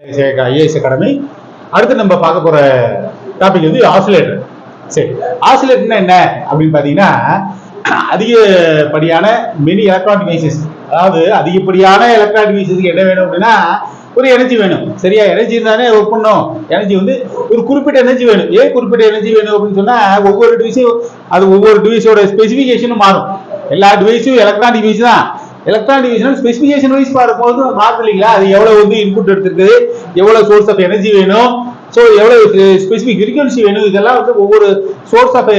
IAS academy. அடுத்து நம்ம பார்க்க போற டாபிக் வந்து ஆசிலேட்டர். சரி, ஆசிலேட்டர்னா என்ன அப்படின்னு பாத்தீங்கன்னா, அதிகப்படியான மெனி எலக்ட்ரானிக் டிவைசஸ், அதாவது அதிகப்படியான எலக்ட்ரானிக் டிவைசஸ்க்கு என்ன வேணும் அப்படின்னா ஒரு எனர்ஜி வேணும். சரியா, எனர்ஜி இருந்தானே ஒர்க் பண்ணும். எனர்ஜி வந்து ஒரு குறிப்பிட்ட எனர்ஜி வேணும். ஏன் குறிப்பிட்ட எனர்ஜி வேணும் அப்படின்னு சொன்னா, ஒவ்வொரு டிவைஸும் ஒவ்வொரு டிவைஸோட ஸ்பெசிபிகேஷனும் மாறும். எல்லா டிவைஸும் எலக்ட்ரானிக் டிவைஸ் தான். எலக்ட்ரானிக் டிவைஸ் ஸ்பெசிபிகேஷன் வைஸ் பார்க்கும்போது மாறுது இல்லைங்களா? அது எவ்வளவு வந்து இன்புட் எடுத்துருக்குது, எவ்வளவு சோர்ஸ் ஆஃப் எனர்ஜி வேணும், ஸோ எவ்வளவு ஸ்பெசிபிக் ஃப்ரீக்வன்சி வேணும், இதெல்லாம் வந்து ஒவ்வொரு சோர்ஸ் ஆஃப்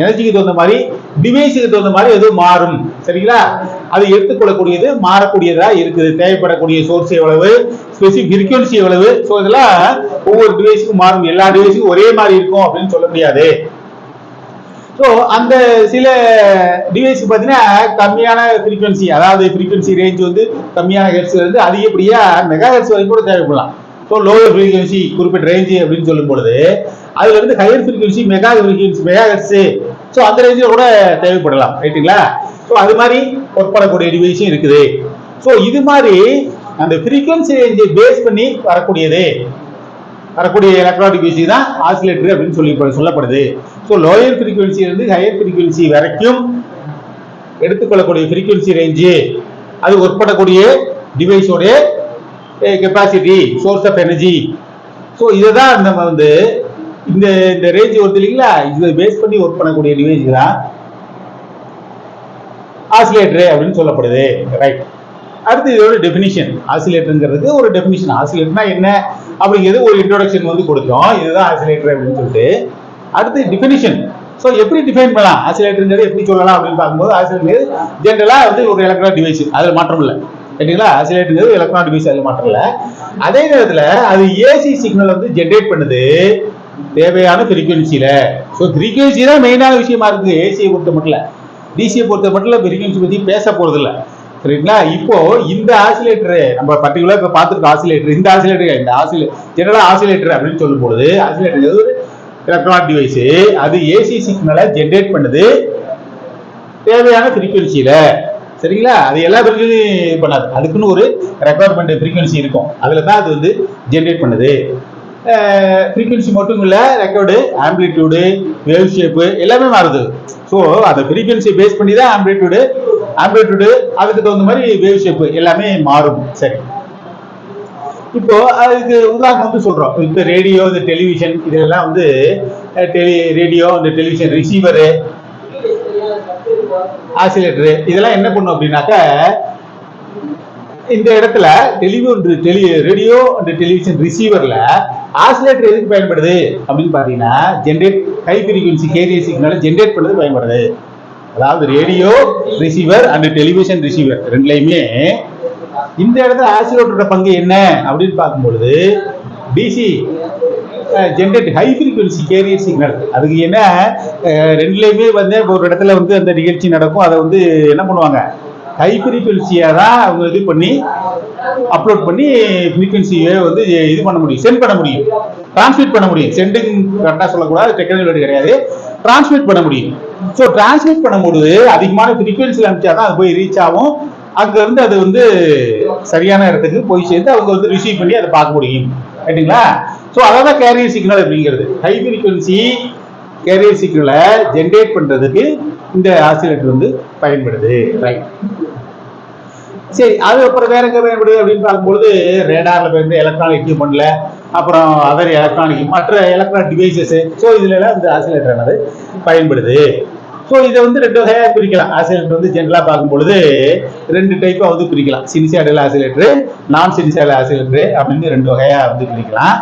எனர்ஜிக்கு தகுந்த மாதிரி, டிவைஸுக்கு தகுந்த மாதிரி எதுவும் மாறும். சரிங்களா? அது எடுத்துக்கொள்ளக்கூடியது மாறக்கூடியதா இருக்குது. தேவைப்படக்கூடிய சோர்ஸ் எவ்வளவு, ஸ்பெசிபிக் ஃப்ரீக்வன்சி எவ்வளவு, ஸோ இதெல்லாம் ஒவ்வொரு டிவைஸுக்கும் மாறும். எல்லா டிவைஸுக்கும் ஒரே மாதிரி இருக்கும் அப்படின்னு சொல்ல முடியாது. ஸோ அந்த சில டிவைஸ் பார்த்தீங்கன்னா கம்மியான ஃப்ரீக்வன்சி, அதாவது ஃப்ரீக்வன்சி ரேஞ்ச் வந்து கம்மியான ஹெர்ட்ஸ்ல இருந்து அதிகப்படியாக மெகா ஹெர்ட்ஸ் வரைக்கும் கூட தேவைப்படலாம். ஸோ லோவர் ஃப்ரீக்வன்சி குறிப்பிட்ட ரேஞ்சு அப்படின்னு சொல்லும் பொழுது அதுல இருந்து higher frequency mega hertz, so அந்த ரேஞ்சில் கூட தேவைப்படலாம். ரைட்டுங்களா? ஸோ அது மாதிரி ஒர்க் பண்ணக்கூடிய டிவைஸும் இருக்குது. ஸோ இது மாதிரி அந்த ஃப்ரீக்வன்சி ரேஞ்சை பேஸ் பண்ணி வரக்கூடிய எலக்ட்ரானிக் டிவைஸ் தான் ஆசிலேட்டர் அப்படின்னு சொல்லப்படுது. ஸோ லோயர் ஃப்ரீக்வன்சி இருந்து ஹையர் ஃப்ரீக்வன்சி வரைக்கும் எடுத்துக்கொள்ளக்கூடிய ஃப்ரீக்வன்சி ரேஞ்சு, அது ஒர்க் பண்ணக்கூடிய டிவைஸோடைய capacity, source of energy, so இதை தான் நம்ம வந்து இந்த ரேஞ்ச் வருது இல்லைங்களா, இதை பேஸ் பண்ணி ஒர்க் பண்ணக்கூடிய டிவைஸ் தான் ஆசிலேட்டர் அப்படின்னு சொல்லப்படுது. ரைட். அடுத்து இதோட டெபினிஷன். ஆசிலேட்டருங்கிறது ஒரு டெபினிஷன். ஆசிலேட்டர்னா என்ன அப்படிங்கிறது ஒரு இன்ட்ரோடக்ஷன் வந்து கொடுத்தோம். இதுதான் ஆசிலேட்டர் அப்படின்னு சொல்லிட்டு. அடுத்து டிஃபினிஷன். ஸோ எப்படி டிஃபைன் பண்ணலாம் ஆசிலேட்டருங்கிறது, எப்படி சொல்லலாம் அப்படின்னு பார்க்கும்போது, ஆசிலேட்டர் ஜென்ரலா வந்து ஒரு எலக்ட்ரானிக் டிவைஸ், அதில் மாற்றம் இல்லை. சரிங்களா? ஆசிலேட்டருங்கிறது எலக்ட்ரானிக் டிவைஸ், அதில் மாற்றம் இல்லை. அதே நேரத்தில் அது ஏசி சிக்னல் வந்து ஜென்ரேட் பண்ணுது தேவையான ஃப்ரீக்வன்சியில. ஸோ ஃப்ரீக்வன்சி தான் மெயினான விஷயமா இருக்குது ஏசியை பொறுத்த மட்டும். டிசியை பொறுத்த மட்டும் ஃப்ரீக்வன்சி பற்றி பேச போறது இல்லை. சரிங்களா? இப்போ இந்த ஆசிலேட்டர் நம்ம பர்டிகுலர் இப்போ பார்த்துருக்க ஆசிலேட்டர், இந்த ஆசிலேட்டர் ஜெனரலா ஆசிலேட்டர் அப்படின்னு சொல்லும் பொழுது, ஆசிலேட்டர் ஒரு எலக்ட்ரானிக் டிவைஸ், அது ஏசி சிக்னலை ஜென்ரேட் பண்ணுது தேவையான ஃப்ரீக்வன்சியில. சரிங்களா? அது எல்லா ஃப்ரீக்வன்சியும் பண்ணாது, அதுக்குன்னு ஒரு ரெக்குவயர்மெண்ட் ஃப்ரீக்வன்சி இருக்கும், அதுல தான் அது வந்து ஜென்ரேட் பண்ணுது. ஃப்ரீக்வன்சி மட்டும் இல்லை, ரெக்கார்டு, ஆம்பிளிடியூடு, வேவ் ஷேப்பு எல்லாமே மாறுது. ஸோ அந்த ஃப்ரீக்வன்சி பேஸ் பண்ணி தான் ஆம்பிளிடியூடு, அதுக்கு தகுந்த மாதிரி வேவ் ஷேப்பு எல்லாமே மாறும். சரி, இப்போ அதுக்கு உதாரணம் வந்து சொல்றோம். இப்போ ரேடியோ, இந்த டெலிவிஷன், இதெல்லாம் வந்து ரேடியோ, இந்த டெலிவிஷன் ரிசீவரு, ஆசிலேட்டரு, இதெல்லாம் என்ன பண்ணும் அப்படின்னாக்கா, இந்த இடத்துல ரேடியோ அண்ட் டெலிவிஷன் ரிசீவர்ல ஆசிலேட்டர் எதுக்கு பயன்படுது அப்படின்னு பாத்தீங்கன்னா, ஜென்ரேட் ஹை ஃப்ரீக்வன்சி கேரியர் சிக்னலை ஜென்ரேட் பண்ணது பயன்படுது. அதாவது radio receiver and television receiver ரெண்டுலையுமே இந்த இடத்துல ஆசிலேட்டரோட பங்கு என்ன அப்படின்னு பார்க்கும்பொழுது, DC generate high frequency carrier signal, அதுக்கு என்ன ரெண்டுலையுமே வந்து ஒரு இடத்துல வந்து அந்த நிகழ்ச்சி நடக்கும், அதை வந்து என்ன பண்ணுவாங்க, ஹை ஃப்ரீக்வன்சியா தான் அவங்க இது பண்ணி அப்லோட் பண்ணி ஃப்ரீக்வன்சியை வந்து இது பண்ண முடியும், சென்ட் பண்ண முடியும், டிரான்ஸ்மிட் பண்ண முடியும். சென்டிங் கரெக்டாக சொல்லக்கூடாது, டெக்னிக்கல் வேர்டு கிடையாது, டிரான்ஸ்மிட் பண்ண முடியும். ஸோ டிரான்ஸ்மிட் பண்ணும்போது அதிகமான ஃப்ரீக்வன்சியில் அனுப்பிச்சா தான் அது போய் ரீச் ஆகும். அங்க இருந்து அது வந்து சரியான இடத்துக்கு போய் சேர்ந்து அவங்க வந்து ரிசீவ் பண்ணி அதை பார்க்க முடியும். ரைட்டுங்களா? ஸோ அதான் கேரியர் சிக்னல் அப்படிங்கிறது. ஹை ஃப்ரீக்வன்சி கேரியர் சிக்னலை ஜென்ரேட் பண்றதுக்கு இந்த ஆசிலேட்டர் வந்து பயன்படுது. ரைட். சரி, அது அப்புறம் வேற எங்க பயன்படுது அப்படின்னு பார்க்கும்போது, ரேடார்ல பயன்படுது, எலக்ட்ரானிக் எக்யூப்மெண்ட்ல, அப்புறம் அதர் எலக்ட்ரானிக் மற்ற எலக்ட்ரானிக் டிவைசஸ், ஸோ இதுல எல்லாம் இந்த ஆசிலேட்டர் பயன்படுது. ஸோ இதை வந்து ரெண்டு வகையாக பிரிக்கலாம். ஆசிலேட்டர் வந்து ஜென்ரலா பார்க்கும்பொழுது ரெண்டு டைப்பா வந்து பிரிக்கலாம். சினிசாய்டல் ஆசிலேட்டர், நான் சினிசாய்டல் ஆசிலேட்டர் அப்படின்னு ரெண்டு வகையா வந்து பிரிக்கலாம்.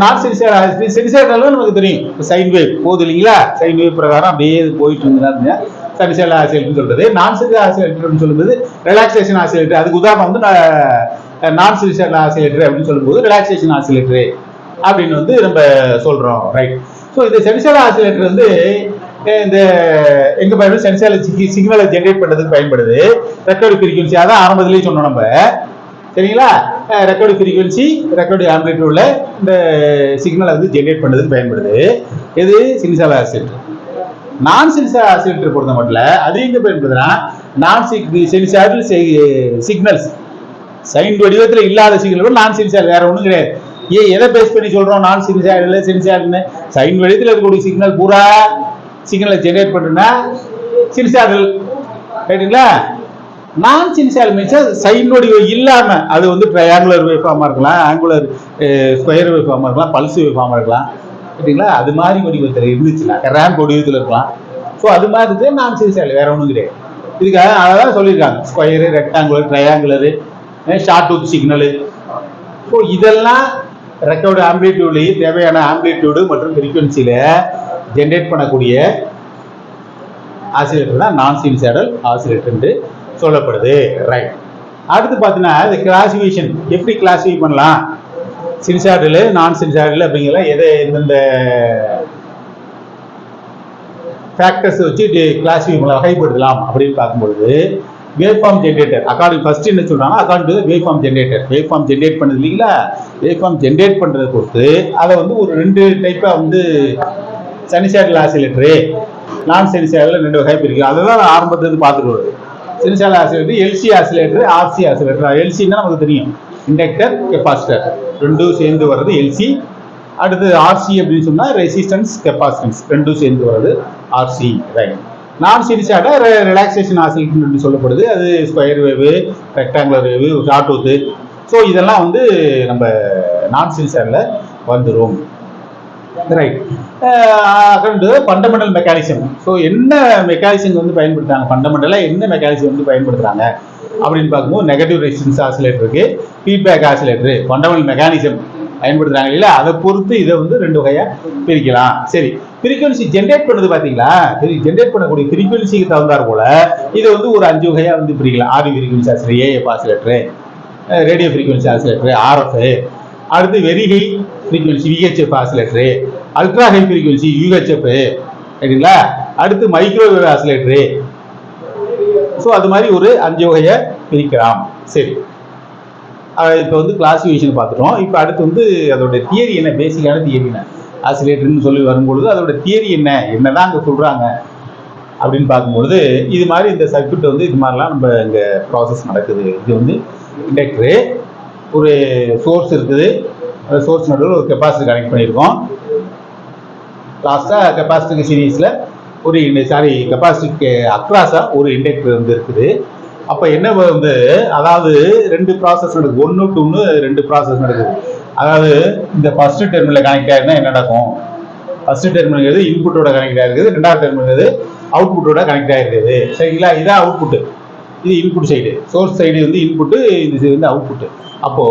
நான் சினிசாய்டல் நமக்கு தெரியும், சைன் வேவ் போகுது இல்லைங்களா, சைன் வேவ் பிரகாரம் அப்படியே போயிட்டு இருந்தா சினிசாய்டல் ஆசிலேட்டர் சொல்றது. நான் சினிசாய்டல் ஆசிலேட்டர் சொல்லும்போது ரிலாக்ஸேஷன் ஆசிலேட்டர், அதுக்கு உதாரணம் வந்து நான் சினிசாய்டல் ஆசிலேட்டர் அப்படின்னு சொல்லும்போது ரிலாக்ஸேஷன் ஆசிலேட்டர் அப்படின்னு வந்து நம்ம சொல்றோம். ரைட். ஸோ இந்த சினிசாய்டல் ஆசிலேட்டர் வந்து இந்த எங்க பயன்படுது, சென்சார் சிக்னலை ஜென்ரேட் பண்றதுக்கு பயன்படுது. ரெக்கார்டு ஃப்ரீக்வன்சி அதான் ஆரம்பத்திலேயே சொன்னோம் நம்ம. சரிங்களா? ரெக்கார்டு ஃப்ரீக்வன்சி, ரெக்கார்டு ஆம்பிளிடியூட்ல இந்த சிக்னலை வந்து ஜென்ரேட் பண்றதுக்கு பயன்படுது. எது? சினிசாய்டல் ஆசிலேட்டர். நான் சினிசாய்டல் ஆசிலேட்டர் பொறுத்த மட்டும் அது எங்க பயன்படுதுன்னா, நான் சினிசாய்டல் சிக்னல்ஸ் சைன் வடிவத்தில் இல்லாத சிக்னல் நான் சின்சியால், வேற ஒன்றும் கிடையாது. எதை பேஸ் பண்ணி சொல்றோம் நான் சின்சியால் இல்லை சின்சியால்னு? சைன் வடிவத்தில் இருக்கக்கூடிய சிக்னல் பூரா சிக்னலை ஜெனரேட் பண்ணுன்னா சின்சியால், ரைட்டுங்களா? நான் சின்சியால் மீன்ஸ் சைன் வடிவம் இல்லாம, அது வந்து ட்ரையாங்குலர் வேவ் ஃபார்மா இருக்கலாம், ஆங்குலர் ஸ்கொயர் வேவ் ஃபார்மா இருக்கலாம், பல்ஸ் வேவ் ஃபார்மா இருக்கலாம், ரைட்டுங்களா? அது மாதிரி வடிவத்தில் இருந்துச்சுன்னா ரேம்ப் வடிவத்தில் இருக்கலாம். ஸோ அது மாதிரி இருக்கு நான் சின்சியால், வேற ஒன்றும் கிடையாது. இதுக்காக அதான் சொல்லியிருக்காங்க, square, rectangular, triangular, sawtooth signal. So இதெல்லாம் ரெக்கார்டு ஆம்பிளிடியூட்லேயே தேவையான ஆம்பிளிடியூடு மற்றும் ஃப்ரீக்வன்சியில ஜென்ரேட் பண்ணக்கூடிய ஆசிலேட்டர் தான் நான் சின்சியாடல் ஆசிலேட்டர் சொல்லப்படுது, ரைட்? அடுத்து பார்த்தீங்கன்னா இந்த கிளாசிஃபிகேஷன் எப்படி கிளாசிஃபை பண்ணலாம், சின்சியாடல் நான் சின்சியாடல் அப்படிங்கிற எதை எந்தெந்த ஃபேக்டர்ஸ் வச்சு கிளாசிஃபை பண்ணலாம், வகைப்படுத்தலாம் அப்படின்னு பார்க்கும்பொழுது wave form generator according first என்ன சொல்றாங்க, according to wave form generator. Wave form generate பண்ணது இல்லைங்களா, வேவ் ஃபார்ம் ஜென்ரேட் பண்றதை பொறுத்து அதை வந்து ஒரு 2 டைப்பா வந்து சின்சியாடல் ஆசிலேட்டரு நான் சின்சியாடல் 2 வகை பிரிக்கும். அதுதான் நான் ஆரம்பத்துலேருந்து பார்த்துட்டு வருது. Sinusoidal oscillator, LC oscillator, RC oscillator. எல்சின்னா நமக்கு தெரியும், இண்டக்டர் கெப்பாசிட்டர் ரெண்டும் சேர்ந்து வர்றது எல்சி. அடுத்து ஆர்சி அப்படின்னு சொன்னா ரெசிஸ்டன்ஸ் கெப்பாசிட்டன்ஸ் ரெண்டும் சேர்ந்து வர்றது ஆர்சி, ரைட்? நான் சின்சியாடல் ரிலாக்ஸேஷன் ஆசிலேட்டர் சொல்லப்படுது. அது ஸ்கொயர் வேவு, ரெக்டாங்குலர் வேவு, ஷார்ட் டூத்து. ஸோ இதெல்லாம் வந்து நம்ம நான் சின்சியாடல்ல வந்துடும், ரைட்? Fundamental mechanism. ஸோ என்ன மெக்கானிசம் வந்து பயன்படுத்துறாங்க, ஃபண்டமெண்டலாக என்ன மெக்கானிசம் வந்து பயன்படுத்துறாங்க அப்படின்னு பார்க்கும்போது நெகட்டிவ் ரெசிஸ்டன்ஸ் ஆசிலேட்டருக்கு, ஃபீட்பேக் ஆசிலேட்டர், ஃபண்டமெண்டல் மெக்கானிசம் பயன்படுத்துறாங்க இல்லையா, அதை பொறுத்து இதை வந்து 2 வகையா பிரிக்கலாம். சரி, ஃப்ரீக்வன்சி ஜென்ரேட் பண்ணுது பாத்தீங்களா, ஜென்ரேட் பண்ணக்கூடிய ஃப்ரீக்வன்சிக்கு தகுந்தார் போல இதை வந்து ஒரு 5 வகையா வந்து பிரிக்கலாம். Audio frequency oscillator, AF oscillator, radio frequency oscillator, RF, அடுத்து very high frequency VHF oscillator, ultra high frequency UHF, சரிங்களா? அடுத்து மைக்ரோவேவ் ஆசிலேட்டர். ஸோ அது மாதிரி ஒரு 5 வகையை பிரிக்கலாம். சரி, இப்போ வந்து கிளாசிஃபிகேஷன் பார்த்துட்டோம். இப்போ அடுத்து வந்து அதோட தியரி என்ன, பேசிக்கான தியரி என்ன, ஆசிலேட்டர்னு சொல்லி வரும்பொழுது அதோட தியரி என்னதான் அங்கே சொல்றாங்க அப்படின்னு பார்க்கும்பொழுது இது மாதிரி இந்த சர்க்யூட் வந்து இது மாதிரிலாம் நம்ம இங்கே ப்ராசஸ் நடக்குது. இது வந்து இண்டக்டரு, ஒரு சோர்ஸ் இருக்குது, அந்த சோர்ஸ் நடுவில் ஒரு கெப்பாசிட்டி கனெக்ட் பண்ணியிருக்கோம். லாஸ்ட்டாக கெப்பாசிட்டிக்கு சீரீஸில் ஒரு கெப்பாசிட்டிக்கு அக்ராஸாக ஒரு இண்டக்டர் வந்து இருக்குது. அப்போ என்ன வந்து, அதாவது 2 ப்ராசஸ் நடக்குது, 1 to 1 2 ப்ராசஸ் நடக்குது. அதாவது இந்த ஃபர்ஸ்ட் டெர்மினல் கனெக்ட் ஆயிருந்தா என்ன நடக்கும், ஃபர்ஸ்ட் டெர்மினல் இன்புட்டோட கனெக்ட் ஆயிருக்குது, 2வது டெர்மினல் அவுட்புட்டோட கனெக்ட் ஆயிருக்குது, சரிங்களா? இதான் அவுட்புட், இது இன்புட் சைடு, சோர்ஸ் சைடு வந்து இன்புட்டு, இது வந்து அவுட்புட். அப்போ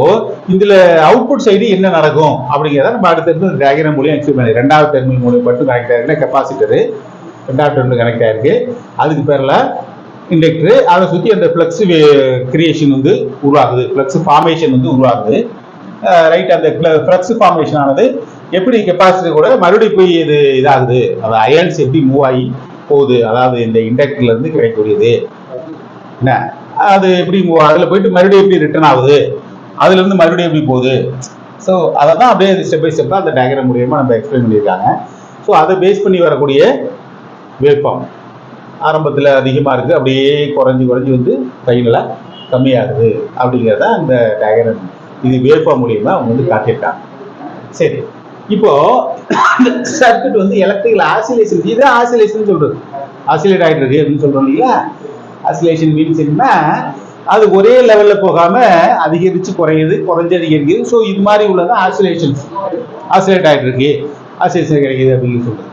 இதுல அவுட்புட் சைடு என்ன நடக்கும் அப்படிங்கிறத நம்ம அடுத்தடுத்து டயக்ராம் மூலியம் எக்ஸ்பிளைன் பண்ணி, 2வது டெர்மினல் மூலியம் மட்டும் கனெக்ட் ஆயிருக்குன்னா கெப்பாசிட்டர் 2வது டெர்மினல் கனெக்ட் ஆயிருக்கு, அதுக்கு பேர்ல இண்டக்டர், அதை சுற்றி அந்த ஃப்ளக்ஸ் கிரியேஷன் வந்து உருவாகுது, ஃப்ளக்ஸ் ஃபார்மேஷன் வந்து உருவாகுது, ரைட்? அந்த ஃப்ளக்ஸ் ஃபார்மேஷன் ஆனது எப்படி கெப்பாசிட்டர் கூட மறுபடியும் போய் இது இதாகுது, அந்த அயன்ஸ் எப்படி மூவ் ஆகி போகுது, அதாவது இந்த இண்டக்டர்ல இருந்து கிடைக்கக்கூடியது என்ன, அது எப்படி அதில் போயிட்டு மறுபடியும் எப்படி ரிட்டர்ன் ஆகுது, அதுல இருந்து மறுபடியும் எப்படி போகுது. ஸோ அதை தான் அப்படியே ஸ்டெப் பை ஸ்டெப்பாக அந்த டயக்ராம் மூலியமா நம்ம எக்ஸ்பிளைன் பண்ணியிருக்காங்க. ஸோ அதை பேஸ் பண்ணி வரக்கூடிய வேவ் ஃபார்ம் ஆரம்பத்தில் அதிகமாக இருக்குது, அப்படியே குறைஞ்சி வந்து ஃபைனலாக கம்மியாகுது அப்படிங்கிறத அந்த டயக்ராம் இது வேவ் ஃபார்ம் மூலியமாக அவங்க வந்து காட்டியிருக்காங்க. சரி, இப்போ சர்க்யூட் வந்து எலக்ட்ரிக்கல் ஆசிலேஷன், இதுதான் ஆசிலேஷன் சொல்றது, ஆசிலேட் ஆகிட்டு இருக்கு அப்படின்னு சொல்றோம் இல்லையா? ஆசிலேஷன் மீன்ஸ் என்ன, அது ஒரே லெவல்ல போகாம அதிகரிச்சு குறையுது, குறைஞ்சு அதிகரிக்குது. ஸோ இது மாதிரி உள்ளது ஆசிலேஷன், ஆசிலேட் ஆகிட்டு இருக்கு, ஆசிலேஷன் கிடைக்குது அப்படின்னு சொல்றது.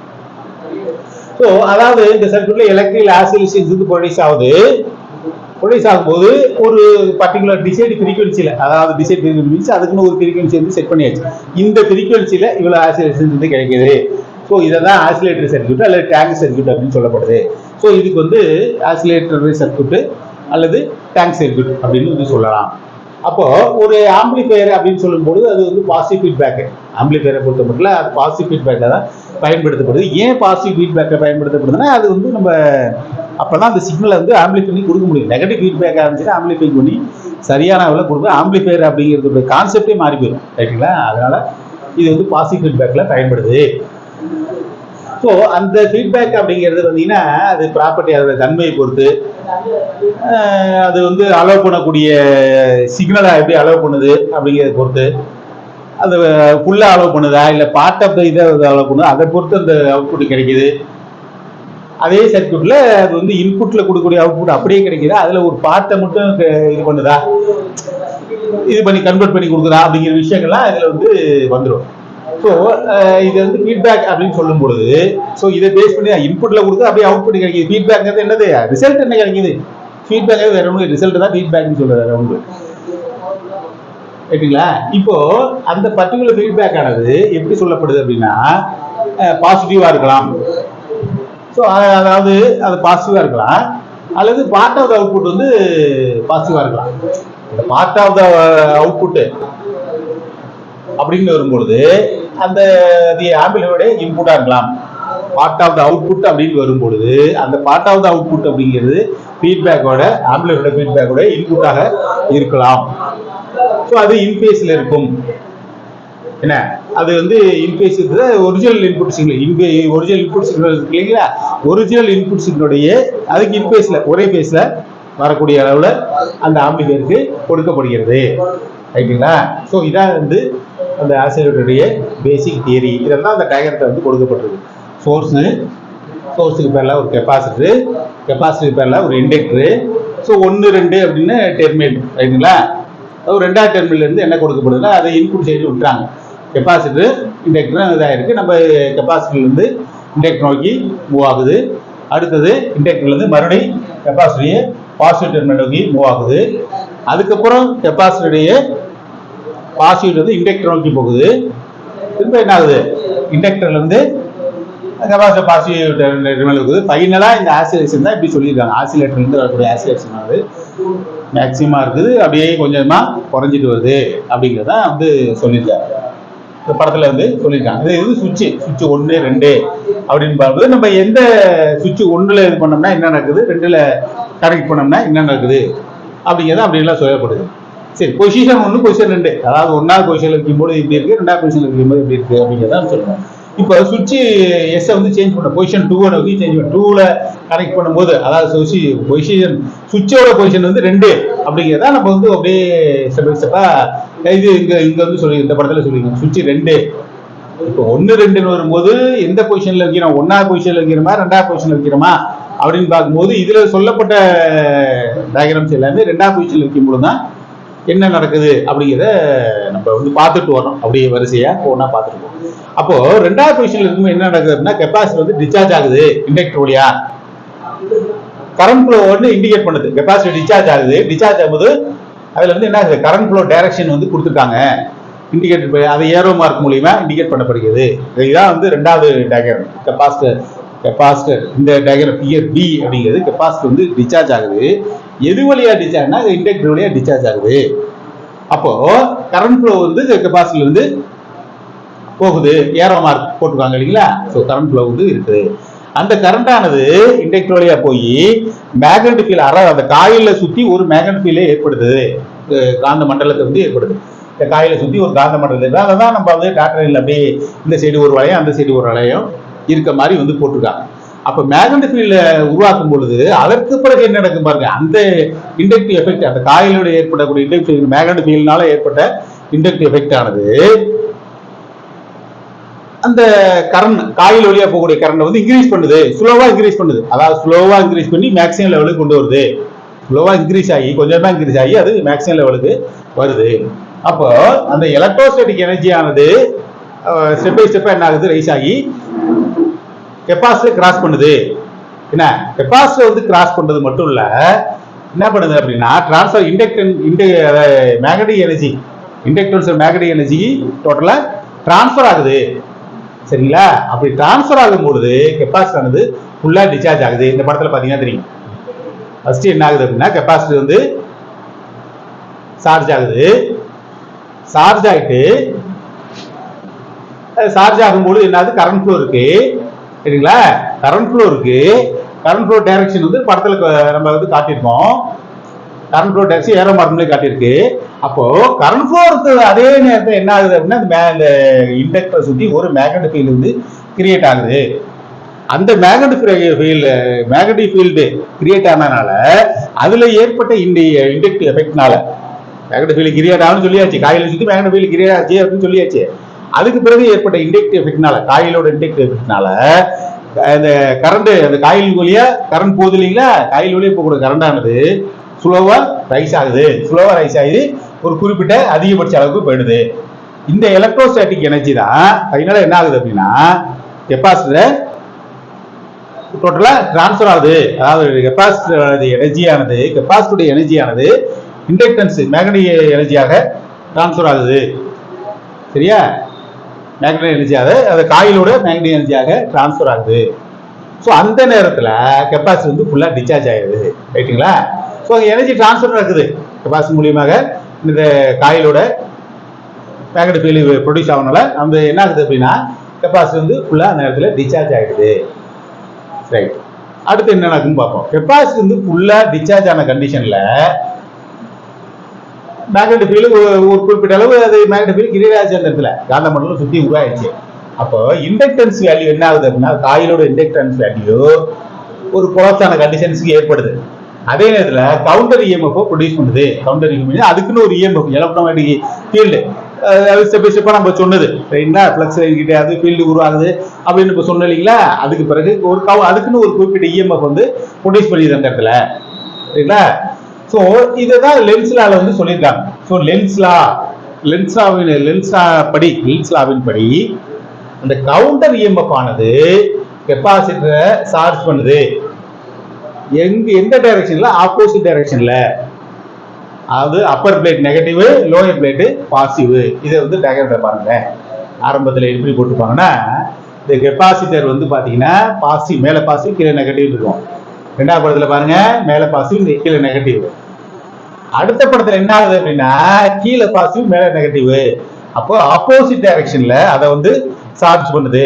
ஸோ அதாவது இந்த சர்க்யூட்ல எலக்ட்ரிக்கல் ஆசிலேஷன்ஸ் வந்து ப்ரொடியூஸ் ஆகுது. ப்ரொடியூஸ் ஆகும்போது ஒரு பர்டிகுலர் டிசைட் ஃப்ரீக்வன்சியில், அதாவது டிசைட் ஃப்ரீக்வன்சி அதுக்குன்னு ஒரு ஃப்ரீக்வன்சி வந்து செட் பண்ணியாச்சு, இந்த ஃப்ரீக்வன்சியில் இவ்வளோ ஆசிலேஷன் வந்து கிடைக்குது. ஸோ இதை தான் ஆசிலேட்டரி சர்க்யூட் அல்லது டேங்க் சர்க்யூட் அப்படின்னு சொல்லப்படுது. ஸோ இதுக்கு வந்து ஆசிலேட்டரி சர்க்யூட் அல்லது டேங்க் சர்க்யூட் அப்படின்னு வந்து சொல்லலாம். அப்போ ஒரு ஆம்பிளிஃபையர் அப்படின்னு சொல்லும்போது அது வந்து பாசிட்டிவ் ஃபீட்பேக், ஆம்பிளிஃபையரை பொறுத்த மட்டும் அது பாசிட்டிவ் ஃபீட்பேக்கில் தான் பயன்படுத்தப்படுது. ஏன் பாசிட்டிவ் ஃபீட்பேக்கில் பயன்படுத்தப்படுதுன்னா அது வந்து நம்ம அப்போதான் அந்த சிக்னலை வந்து ஆம்பிளிஃபை பண்ணி கொடுக்க முடியும். நெகட்டிவ் ஃபீட்பேக்காக இருந்துச்சுன்னா ஆம்பிளிஃபை பண்ணி சரியான அளவில் கொடுக்கும். ஆம்பிளிஃபையர் அப்படிங்கிறதுடைய கான்செப்டே மாறி போயிடும், ரைட்டுங்களா? அதனால இது வந்து பாசிட்டிவ் ஃபீட்பேக்கில் பயன்படுது. ஸோ அந்த ஃபீட்பேக் அப்படிங்கிறது பார்த்தீங்கன்னா அது ப்ராப்பர்ட்டி, அதோட தன்மையை பொறுத்து அது வந்து அலோவ் பண்ணக்கூடிய சிக்னலை எப்படி அலோவ் பண்ணுது அப்படிங்கிறத பொறுத்து, அது ஃபுல்லாக அலோவ் பண்ணுதா இல்லை பார்ட் ஆஃப் த இதை அலோவ் பண்ணுதா அதை பொறுத்து அந்த அவுட்புட் கிடைக்குது. அதே சர்க்யூட்ல அது வந்து இன்புட்ல கொடுக்கக்கூடிய அவுட்புட் அப்படியே கிடைக்குதா, அதுல ஒரு பார்ட்டை மட்டும் இது பண்ணுதா, இது பண்ணி கன்வெர்ட் பண்ணி கொடுக்குதா அப்படிங்கிற விஷயங்கள்லாம் இதுல வந்து வந்துடும். ஸோ இது வந்து ஃபீட்பேக் அப்படின்னு சொல்லும் பொழுது, ஸோ இதை பேஸ் பண்ணி இன்புட்ல கொடுத்து அப்படியே அவுட்புட் கிடைக்குது. ஃபீட்பேக்ங்கிறது என்னது, ரிசல்ட் என்ன கிடைக்குது, ஃபீட்பேக் வேற ஒன்று, ரிசல்ட் தான் ஃபீட்பேக்னு சொல்றது வேற ஒன்று. ரைட்டுங்களா? இப்போ அந்த பர்டிகுலர் ஃபீட்பேக் ஆனது எப்படி சொல்லப்படுது அப்படின்னா பாசிட்டிவா இருக்கலாம். ஸோ அதாவது அது பாசிட்டிவா இருக்கலாம், அல்லது பார்ட் ஆஃப் த அவுட்புட் வந்து பாசிட்டிவா இருக்கலாம். இந்த பார்ட் ஆஃப் த அவுட்புட் அப்படின்னு வரும்பொழுது அந்த ஆம்பிளிஃபையரோட இன்புட்டா இருக்கலாம். பார்ட் ஆஃப் த அவுட்புட் அப்படின்னு வரும்பொழுது அந்த பார்ட் ஆஃப் த அவுட்புட் அப்படிங்கிறது ஃபீட்பேக்கோட ஆம்பிளிஃபையரோட ஃபீட்பேக்கோட இன்புட்டாக இருக்கலாம். ஸோ அது இன்பேஸ்ல இருக்கும். என்ன அது வந்து in phase original input signal, original input signal இருக்கு இல்லைங்களா, ஒரிஜினல் இன்புட் சிக்னலுடைய அதுக்கு இன்பேஸ்ல ஒரே பேஸ்ல வரக்கூடிய அளவில் அந்த ஆம்பிளிஃபையருக்கு கொடுக்கப்படுகிறது. ரைட்டுங்களா? ஸோ இதான் வந்து அந்த ஆசிலேட்டருடைய பேசிக் தியரி. இதெல்லாம் அந்த டயக்ராம்ல வந்து கொடுக்கப்பட்டிருக்கு. சோர்ஸுக்கு பேரில் ஒரு கெப்பாசிட்டர், கெப்பாசிட்டருக்கு பேரில் ஒரு இண்டக்டரு. ஸோ 1, 2 அப்படின்னு டெர்மினல். ரைட்டுங்களா? ஒரு 2வது டெர்மினல் இருந்து என்ன கொடுக்கப்படுதுன்னா அதை இன்புட் சைடு விட்டுறாங்க. கெப்பாசிட்டர் இண்டக்டர் இதாக இருக்கு. நம்ம கெப்பாசிட்டர்லேருந்து இண்டக்டர் நோக்கி மூவ் ஆகுது. அடுத்தது இண்டக்டர்லேருந்து மறுபடியும் கெப்பாசிட்டரிய பாசிட்டிவ் டெர்மினல் நோக்கி மூவ் ஆகுது. அதுக்கப்புறம் கெப்பாசிட்டருடைய பாசிட்டிவ் வந்து இண்டக்டர் நோக்கி போகுது. திரும்ப என்ன ஆகுது, இண்டக்டர்லேருந்து கெப்பாசிட்டர் பாசிட்டிவ் டெர்மினல் இருக்குது. ஃபைனலாக இந்த ஆசிலேஷன் தான் இப்படி சொல்லியிருக்காங்க. ஆசிலேட்டர்லேருந்து வரக்கூடிய ஆசிலேஷன் ஆகுது மேக்சிமம் இருக்குது, அப்படியே கொஞ்சமாக குறைஞ்சிட்டு வருது அப்படிங்கிறத வந்து சொல்லியிருக்காங்க. இந்த படத்தில் வந்து சொல்லியிருக்காங்க. இது சுவிட்சு 1, 2 அப்படின்னு பார்க்கும்போது நம்ம எந்த சுவிட்சு 1ல் இது பண்ணோம்னா என்ன நடக்குது, 2ல் கனெக்ட் பண்ணோம்னா என்ன நடக்குது அப்படிங்கிறத அப்படின்லாம் சொல்லப்படுது. சரி, பொசிஷன் 1 பொசிஷன் 2, அதாவது 1வது பொசிஷனில் வைக்கும்போது இப்படி இருக்குது, 2வது பொசிஷனில் வைக்கும்போது எப்படி இருக்குது அப்படிங்கிறத சொல்லுவோம். இப்போ சுவிட்சு எஸ்ஸை வந்து சேஞ்ச் பண்ண பொசிஷன் 2 நோக்கி சேஞ்ச் பண்ண 2ல் கனெக்ட் பண்ணும்போது, அதாவது பொசிஷன் சுவிட்சோட பொசிஷன் வந்து 2 அப்படிங்கிறத நம்ம வந்து அப்படியே ஸ்டெப் பை ஸ்டெப்பாக இது இங்கே வந்து சொல்லி இந்த படத்தில் சொல்லியிருக்கோம். சுவிட்சு 2 இப்போ 1, 2ன்னு வரும்போது எந்த பொசிஷனில் வைக்கிறோம், 1வது பொசிஷனில் வைக்கிறோமா 2வது பொசிஷனில் வைக்கிறோமா அப்படின்னு பார்க்கும்போது இதில் சொல்லப்பட்ட டயக்ராம்ஸ் எல்லாமே 2வது பொசிஷனில் வைக்கும்போது தான் என்ன நடக்குது அப்படிங்கிறத நம்ம வந்து பார்த்துட்டு வரோம். அப்படியே வரிசையாக ஒன்றா பார்த்துட்டு போவோம். அப்போ 2வது பொசிஷன்ல இருக்கும்போது என்ன நடக்குதுன்னா கெப்பாசிட்டர் வந்து டிஸ்சார்ஜ் ஆகுது. இண்டக்டர் வழியா கரண்ட் ஃப்ளோ வந்து இண்டிகேட் பண்ணுது. கெப்பாசிட்டர் டிஸ்சார்ஜ் ஆகுது. டிஸ்சார்ஜ் ஆகும்போது அதுல வந்து என்ன ஆகுது, கரண்ட் ஃப்ளோ டைரக்ஷன் வந்து கொடுத்துருக்காங்க, இண்டிகேட்டர் அதை ஏரோ மார்க் மூலியமா இண்டிகேட் பண்ணப்படுகிறது. இதுதான் வந்து 2வது டயக்ராம். கெப்பாசிட்டர் இந்த டயக்ராம் பியர் பி அப்படிங்கிறது கெப்பாசிட்டர் வந்து டிஸ்சார்ஜ் ஆகுது. எது வழியா டிஸ்சார்ஜ்னா இண்டக்டர் வழியா டிஸ்சார்ஜ் ஆகுது. அப்போ கரண்ட் ஃப்ளோ வந்து கெப்பாசிட்டர்ல இருந்து போகுது, ஏரோ மார்க் போட்டுருக்காங்க இல்லைங்களா. ஸோ கரண்ட் ஃப்ளோ வந்து இருக்குது. அந்த கரண்ட் ஆனது இண்டக்டர் வழியா போய் மேக்னெட்டிக் ஃபீல்ட் அந்த காயில சுத்தி ஒரு மேக்னெட்டிக் ஃபீல்டே ஏற்படுது, காந்த மண்டலத்தை வந்து ஏற்படுது. இந்த காயில சுத்தி ஒரு காந்த மண்டலம், அதை தான் நம்ம வந்து டாக்டரில் அப்படியே இந்த சைடு ஒரு வளையம் அந்த சைடு ஒரு வளையம் இருக்க மாதிரி வந்து போட்டிருக்காங்க. அப்ப மேக்னெட்டிக் ஃபீல்ட உருவாக்கும் பொழுது அதற்கு பிறகு என்ன நடக்கும் பாருங்க, அந்த இண்டக்டிவ் எஃபெக்ட், அந்த காயிலோட ஏற்படக்கூடிய இண்டக்டிவ் மேக்னெட்டிக் ஃபீல்ட்னால ஏற்பட்ட இண்டக்டிவ் எஃபெக்ட் ஆனது அந்த கரண்ட் காயில் வழியா போகக்கூடிய கரண்ட் வந்து இன்க்ரீஸ் பண்ணுது, ஸ்லோவா இன்க்ரீஸ் பண்ணுது. அதாவது ஸ்லோவா இன்க்ரீஸ் பண்ணி மேக்ஸிமம் லெவலுக்கு கொண்டு வருது. ஸ்லோவா இன்க்ரீஸ் ஆகி கொஞ்சமா இன்க்ரீஸ் ஆகி அது மேக்ஸிமம் லெவலுக்கு வருது. அப்போ அந்த எலக்ட்ரோஸ்டாட்டிக் எனர்ஜி ஆனது ஸ்டெப் பை ஸ்டெப்பா என்ன ஆகுது, ரைஸ் ஆகி கெப்பாசிட்டர் கிராஸ் பண்ணுது. என்ன கெப்பாசிட்டர் வந்து கிராஸ் பண்றது மட்டும் இல்ல, என்ன பண்ணுது அப்படின்னா transfer magnetic energy, inductance magnetic energy டோட்டலா டிரான்ஸ்ஃபர் ஆகுது. சரிங்களா? அப்படி டிரான்ஸ்ஃபர் ஆகும்போது கெப்பாசிட்டர் ஆனது ஃபுல்லா டிஸ்சார்ஜ் ஆகுது. இந்த படத்துல பாத்தீங்கன்னா தெரியும். ஃபர்ஸ்ட் என்ன ஆகுது அப்படின்னா கெப்பாசிட்டர் வந்து சார்ஜ் ஆகுது. சார்ஜ் ஆயிட்டு சார்ஜ் ஆகும்போது என்னது, கரண்ட் ஃப்ளோ இருக்கு. சரிங்களா? கரண்ட் ஃப்ளோ இருக்கு. கரண்ட் ஃப்ளோ டைரக்ஷன் வந்து படத்துல நம்ம வந்து காட்டியிருக்கோம். கரண்ட் ஃப்ளோ டைரக்ஷன் ஏரோ மார்க்ல காட்டியிருக்கு. அப்போ கரண்ட் ஃப்ளோ இருக்குது. அதே நேரத்தில் என்ன ஆகுது அப்படின்னா இந்த இண்டக்டர் சுத்தி ஒரு மேக்னெட்டிக் ஃபீல்ட் வந்து கிரியேட் ஆகுது. அந்த மேக்னெட்டிக் ஃபீல்டு கிரியேட் ஆனதுனால அதுல ஏற்பட்ட இந்த இண்டக்டிவ் எஃபெக்ட்னால மேக்னெட்டிக் ஃபீல்டு கிரியேட் ஆகும்னு சொல்லியாச்சு, காயில சுத்தி மேக்னெட்டிக் ஃபீல்டு கிரியேட் ஆச்சு அப்படின்னு சொல்லியாச்சு. அதுக்கு பிறகு ஏற்பட்ட இண்டக்டிவ் எஃபெக்ட்னால, காயிலோட இண்டக்டிவ் எஃபெக்ட்னால அந்த கரண்ட், அந்த காயில் வழியா கரண்ட் போகுது இல்லைங்களா, காயில் வழியா போகக்கூடிய கரண்ட் ஆனது ஸ்லோவா ரைஸ் ஆகுது. ஸ்லோவா ரைஸ் ஆகுது, ஒரு குறிப்பிட்ட அதிகபட்ச அளவுக்கு போயிடுது. இந்த எலக்ட்ரோஸ்டாட்டிக் எனர்ஜி தான் ஃபைனலா என்ன ஆகுது அப்படின்னா கெப்பாசிட்டர் டோட்டலா டிரான்ஸ்ஃபர் ஆகுது. அதாவது கெப்பாசிட்டர் எனர்ஜியானது இண்டக்டன்ஸ் மேக்னெட்டிக் எனர்ஜியாக டிரான்ஸ்ஃபர் ஆகுது. சரியா? மேக்னெட்டிக் எனர்ஜியாக அது காயிலோட மேக்னெட்டிக் எனர்ஜியாக டிரான்ஸ்ஃபர் ஆகுது. ஸோ அந்த நேரத்தில் கெப்பாசிட்டி வந்து ஃபுல்லாக டிஸ்சார்ஜ் ஆயிடுது. ரைட்டுங்களா? ஸோ எனர்ஜி டிரான்ஸ்ஃபர் நடக்குது கெப்பாசிட்டி மூலியமாக. இந்த காயிலோட மேக்னெட்டிக் ஃபீல்டு ப்ரொடியூஸ் ஆகனால அந்த என்ன ஆகுது அப்படின்னா கெப்பாசிட்டி வந்து ஃபுல்லாக அந்த நேரத்தில் டிஸ்சார்ஜ் ஆகிடுது. ரைட். அடுத்து என்ன நடக்குன்னு பார்ப்போம். கெப்பாசிட்டி வந்து ஃபுல்லாக டிஸ்சார்ஜ் ஆன கண்டிஷனில் மேக்னெட்டிக் ஃபீல்டு ஒரு குறிப்பிட்ட அளவு அது மேக்னெட்டிக் ஃபீல்டு கிரியேட் ஆச்சு, அந்த இடத்துல காந்த மண்டலம் சுற்றி உருவாயிடுச்சு. அப்போ இண்டக்டன்ஸ் வேல்யூ என்ன ஆகுது அப்படின்னா காயிலோட இண்டக்டன்ஸ் வேல்யூ ஒரு கொலாப்ஸான கண்டிஷன்ஸ்க்கு ஏற்படுது. அதே நேரத்தில் கவுண்டர் இஎம்எஃப் ப்ரொடியூஸ் பண்ணுது. கவுண்டர் இஎம்எஃப் அதுக்குன்னு ஒரு EMF electromagnetic field step by ஸ்டெப்பாக நம்ம சொன்னது ரைங்களா, ஃப்ளக்ஸ் கிட்டே அது ஃபீல்டு உருவாகுது அப்படின்னு இப்போ சொன்னோம் இல்லைங்களா. அதுக்கு பிறகு ஒரு அதுக்குன்னு ஒரு குறிப்பிட்ட இஎம்எஃப் வந்து ப்ரொடியூஸ் பண்ணிடுது அந்த இடத்துல. சரிங்களா? ஸோ இதுதான் லென்ஸ் லால வந்து சொல்லியிருக்காங்க. ஸோ லென்ஸ் லாவின் படி அந்த கவுண்டர் இஎம்எஃப் ஆனது கெப்பாசிட்டரை சார்ஜ் பண்ணுது. எந்த டைரக்ஷன்ல? ஆப்போசிட் டைரக்ஷன்ல. அதாவது upper plate negative, lower plate positive. இதை வந்து டயக்ராம்ல பாருங்க. ஆரம்பத்தில் எப்படி போட்டுப்பாங்கன்னா இந்த கெப்பாசிட்டர் வந்து பாத்தீங்கன்னா பாசிட்டிவ், மேல பாசிட்டிவ் கீழே நெகட்டிவ் இருக்கும். ரெண்டாவது படத்துல பாருங்க மேல பாசிட்டிவ் கீழே நெகட்டிவ். அடுத்த படத்துல என்ன ஆகுது அப்படின்னா கீழே பாசிட்டிவ் மேல நெகட்டிவ். அப்போ ஆப்போசிட் டைரக்ஷன்ல அதை வந்து சார்ஜ் பண்ணுது.